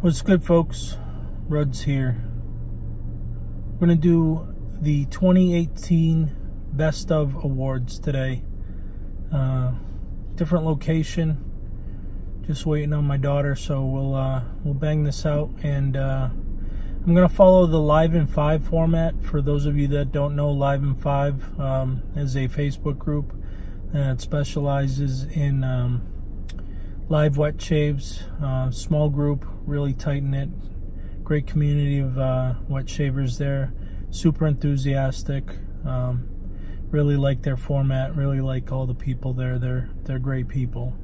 What's good, folks? Ruds here. We're going to do the 2018 Best of Awards today. Different location. Just waiting on my daughter, so we'll bang this out. And I'm going to follow the Live in 5 format. For those of you that don't know, Live in 5 is a Facebook group that specializes in live wet shaves. Small group, really tight-knit, great community of wet shavers there. Super enthusiastic. Really like their format, really like all the people there. They're great people.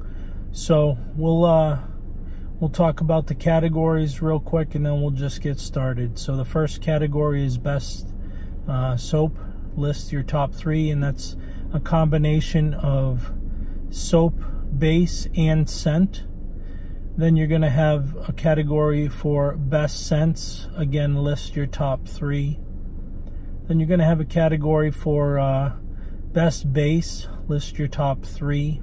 So we'll talk about the categories real quick, and then we'll just get started. So the first category is best soap. List your top 3, and that's a combination of soap, base, and scent. Then you're going to have a category for best scents. Again, list your top 3. Then you're going to have a category for best base. List your top 3.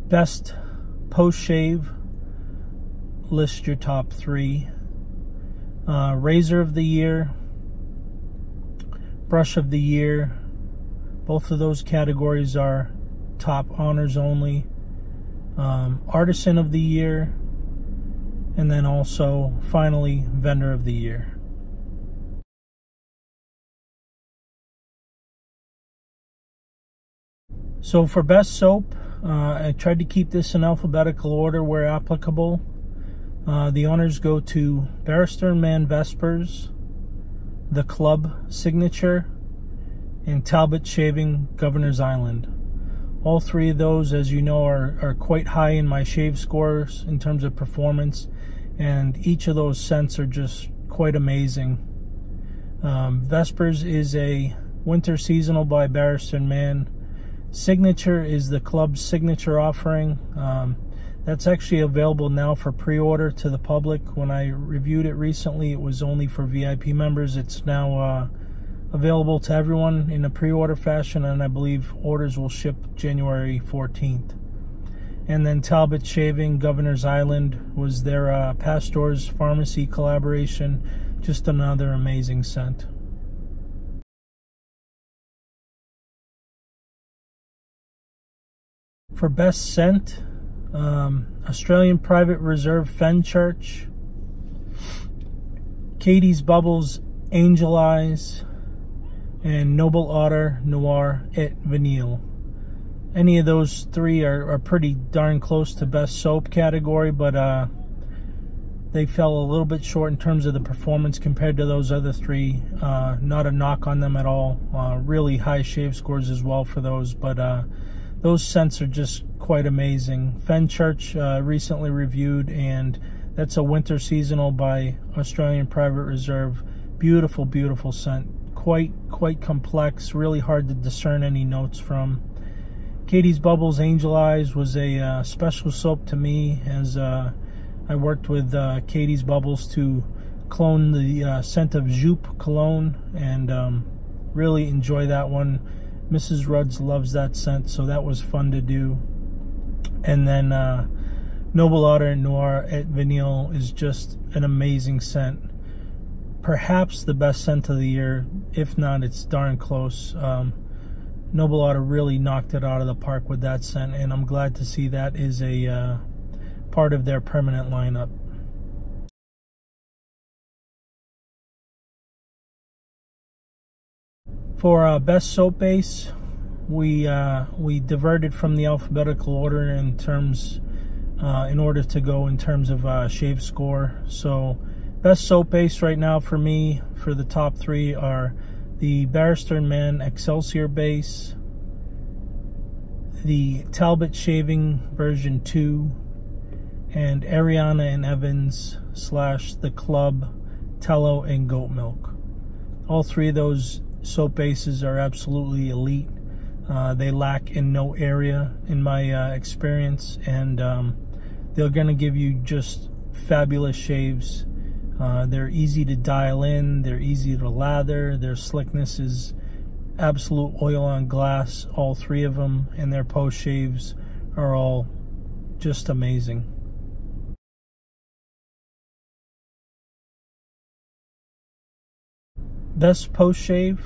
Best post-shave. List your top 3. Razor of the year. Brush of the year. Both of those categories are top honors only. Artisan of the year, and then also finally vendor of the year. So for best soap, I tried to keep this in alphabetical order where applicable. The honors go to Barrister & Man Vespers, The Club Signature, and Talbot Shaving Governor's Island. All 3 of those, as you know, are quite high in my shave scores in terms of performance, and each of those scents are just quite amazing. Vespers is a winter seasonal by Barrister & Man. Signature is the club's signature offering. That's actually available now for pre-order to the public. When I reviewed it recently, it was only for VIP members. It's now available to everyone in a pre-order fashion, and I believe orders will ship January 14th. And then Talbot Shaving Governor's Island was their Pastor's Pharmacy collaboration. Just another amazing scent. For best scent, Australian Private Reserve Fenchurch, Katie's Bubbles Angel Eyes, and Noble Otter Noir et Vanille. Any of those 3 are pretty darn close to best soap category, but they fell a little bit short in terms of the performance compared to those other 3. Not a knock on them at all. Really high shave scores as well for those, but those scents are just quite amazing. Fenchurch recently reviewed, and that's a winter seasonal by Australian Private Reserve. Beautiful, beautiful scent. Quite complex, really hard to discern any notes from. Katie's Bubbles Angel Eyes was a special soap to me, as I worked with Katie's Bubbles to clone the scent of Joop cologne, and really enjoy that one. Mrs. Ruds loves that scent, so that was fun to do. And then Noble Otter Noir et Vanille is just an amazing scent. Perhaps the best scent of the year. If not, it's darn close. Noble Otter really knocked it out of the park with that scent, and I'm glad to see that is a part of their permanent lineup. For best soap base, we diverted from the alphabetical order in order to go in terms of shave score. So best soap base right now for me, for the top 3, are the Barrister & Man Excelsior base, the Talbot Shaving version 2, and Ariana and Evans / the Club Tello and Goat Milk. All 3 of those soap bases are absolutely elite. They lack in no area in my experience, and they're going to give you just fabulous shaves. They're easy to dial in, they're easy to lather, their slickness is absolute oil on glass, all 3 of them, and their post shaves are all just amazing. Best PostShave.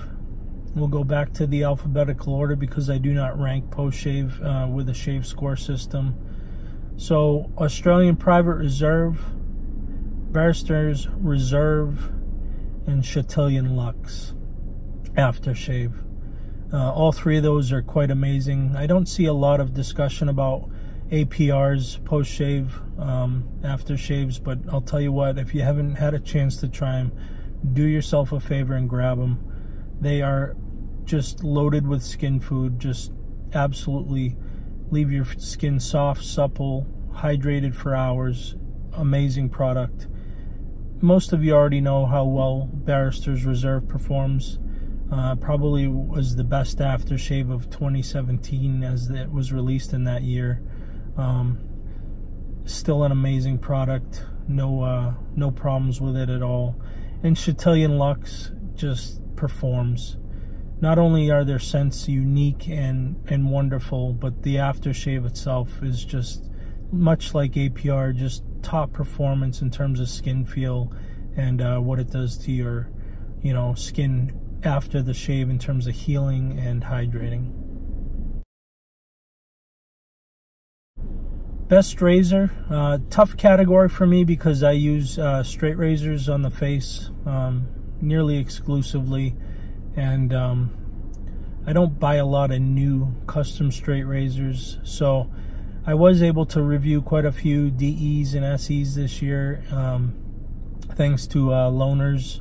We'll go back to the alphabetical order because I do not rank PostShave with a shave score system. So Australian Private Reserve, Barrister's Reserve, and Chatillon Luxe aftershave. All three of those are quite amazing. I don't see a lot of discussion about APR's post-shave aftershaves, but I'll tell you what, if you haven't had a chance to try them, do yourself a favor and grab them. They are just loaded with skin food, just absolutely leave your skin soft, supple, hydrated for hours. Amazing product. Most of you already know how well Barrister's Reserve performs. Probably was the best aftershave of 2017 as it was released in that year. Still an amazing product. No problems with it at all. And Chatillon Luxe just performs. Not only are their scents unique and wonderful, but the aftershave itself is just much like APR, just top performance in terms of skin feel and what it does to your, skin after the shave in terms of healing and hydrating. Best razor, tough category for me because I use straight razors on the face nearly exclusively, and I don't buy a lot of new custom straight razors, so I was able to review quite a few DEs and SEs this year, thanks to loaners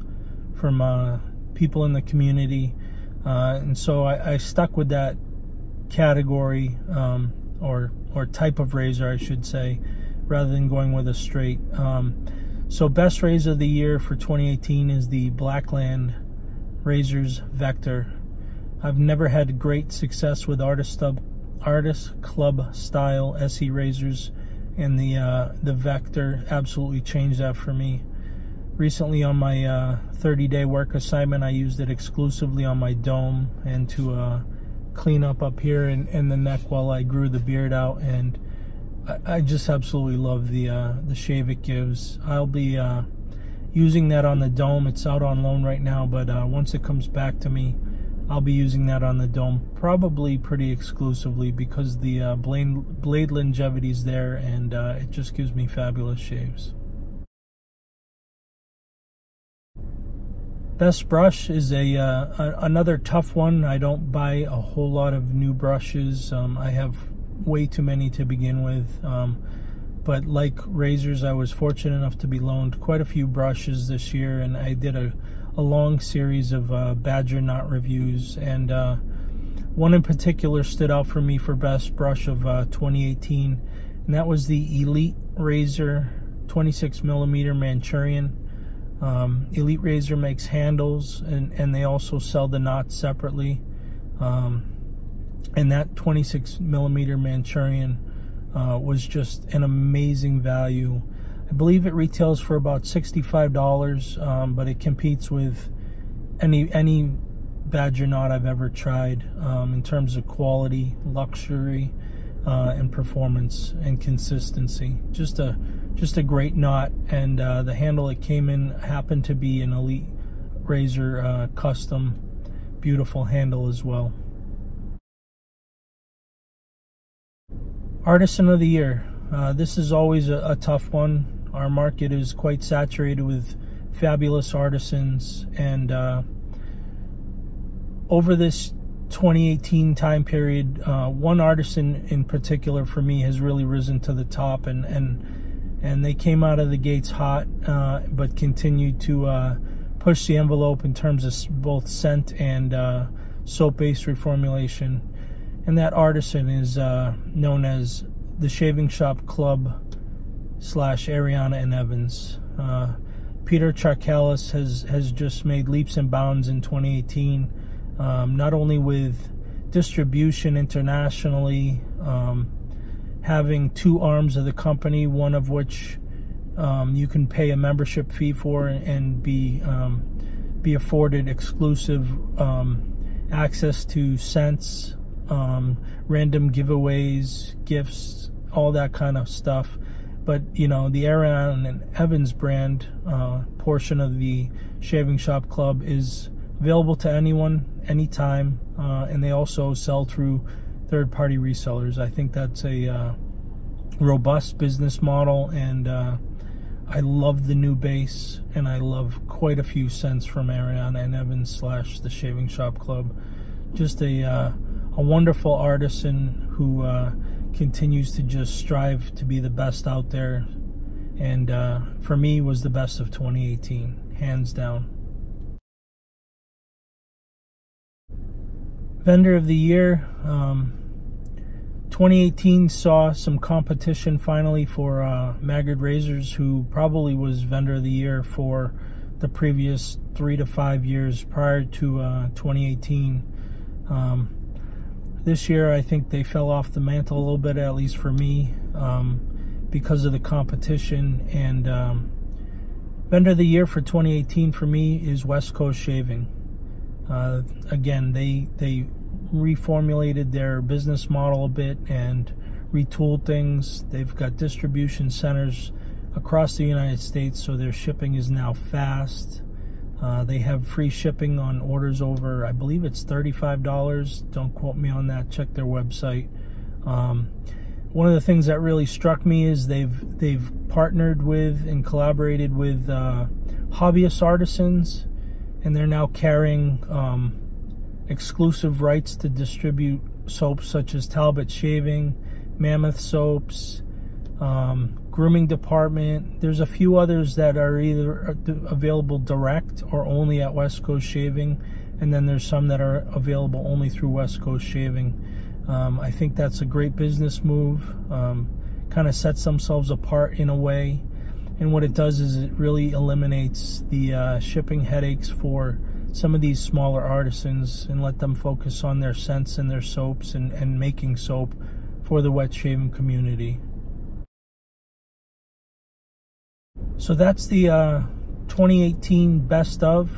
from people in the community, and so I stuck with that category, or type of razor, I should say, rather than going with a straight. So best razor of the year for 2018 is the Blackland Razors Vector. I've never had great success with Artist Club style SE razors, and the Vector absolutely changed that for me. Recently on my 30-day work assignment, I used it exclusively on my dome and to clean up here in the neck while I grew the beard out, and I just absolutely love the shave it gives. I'll be using that on the dome. It's out on loan right now, but once it comes back to me, I'll be using that on the dome, probably pretty exclusively, because the blade longevity is there, and it just gives me fabulous shaves. Best brush is another tough one. I don't buy a whole lot of new brushes. I have way too many to begin with. But like razors, I was fortunate enough to be loaned quite a few brushes this year, and I did a long series of Badger Knot reviews, and one in particular stood out for me for best brush of 2018, and that was the Elite Razor 26mm Manchurian. Elite Razor makes handles, and they also sell the knots separately, and that 26mm Manchurian was just an amazing value. I believe it retails for about $65, but it competes with any Badger knot I've ever tried in terms of quality, luxury, and performance and consistency. Just a great knot, and the handle it came in happened to be an Elite Razor custom, beautiful handle as well. Artisan of the Year. This is always a tough one. Our market is quite saturated with fabulous artisans, and over this 2018 time period, one artisan in particular for me has really risen to the top, and they came out of the gates hot, but continued to push the envelope in terms of both scent and soap-based reformulation. And that artisan is known as the Shaving Shop Club / Ariana and Evans. Peter Charkalis has just made leaps and bounds in 2018, not only with distribution internationally, having two arms of the company, one of which you can pay a membership fee for and be afforded exclusive access to scents, random giveaways, gifts, all that kind of stuff. But the Ariana and Evans brand portion of the Shaving Shop Club is available to anyone, anytime, and they also sell through third-party resellers. I think that's a robust business model, and I love the new base, and I love quite a few scents from Ariana and Evans / the Shaving Shop Club. Just a wonderful artisan who continues to just strive to be the best out there, and for me was the best of 2018, hands down. Vendor of the Year, 2018 saw some competition finally for Maggard Razors, who probably was Vendor of the Year for the previous 3 to 5 years prior to 2018. This year I think they fell off the mantle a little bit, at least for me, because of the competition. And Vendor of the Year for 2018 for me is West Coast Shaving. Again, they reformulated their business model a bit and retooled things. They've got distribution centers across the United States, so their shipping is now fast. They have free shipping on orders over, I believe it's $35. Don't quote me on that. Check their website. One of the things that really struck me is they've partnered with and collaborated with hobbyist artisans, and they're now carrying exclusive rights to distribute soaps such as Talbot Shaving, Mammoth Soaps, Grooming Department. There's a few others that are either available direct or only at West Coast Shaving, and then there's some that are available only through West Coast Shaving. I think that's a great business move. Kind of sets themselves apart in a way, and what it does is it really eliminates the shipping headaches for some of these smaller artisans and let them focus on their scents and their soaps and making soap for the wet shaving community. So that's the 2018 best of.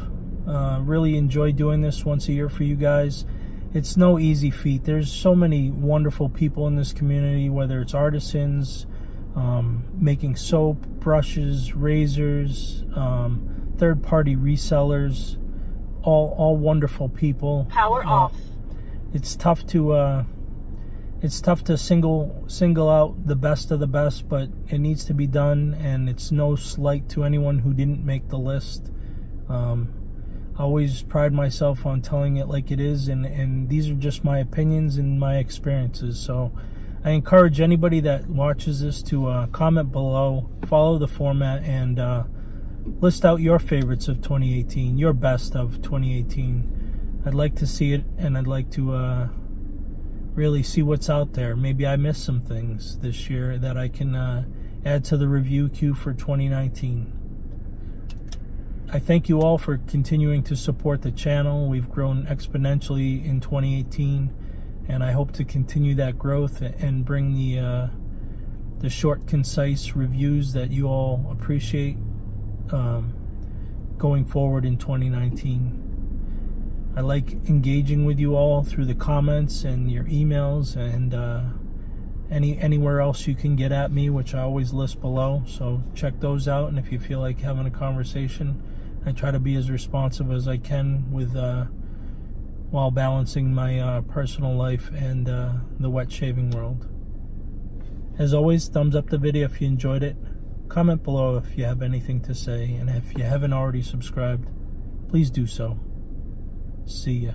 Really enjoy doing this once a year for you guys. It's no easy feat. There's so many wonderful people in this community, whether it's artisans, making soap, brushes, razors, third-party resellers, all wonderful people. Power off. It's tough to single out the best of the best, but it needs to be done, and it's no slight to anyone who didn't make the list. I always pride myself on telling it like it is, and these are just my opinions and my experiences. So I encourage anybody that watches this to comment below, follow the format, and list out your favorites of 2018, your best of 2018. I'd like to see it, and I'd like to really see what's out there. Maybe I missed some things this year that I can add to the review queue for 2019. I thank you all for continuing to support the channel. We've grown exponentially in 2018, and I hope to continue that growth and bring the short, concise reviews that you all appreciate going forward in 2019. I like engaging with you all through the comments and your emails, and anywhere else you can get at me, which I always list below. So check those out, and if you feel like having a conversation, I try to be as responsive as I can with while balancing my personal life and the wet shaving world. As always, thumbs up the video if you enjoyed it. Comment below if you have anything to say, and if you haven't already subscribed, please do so. See ya.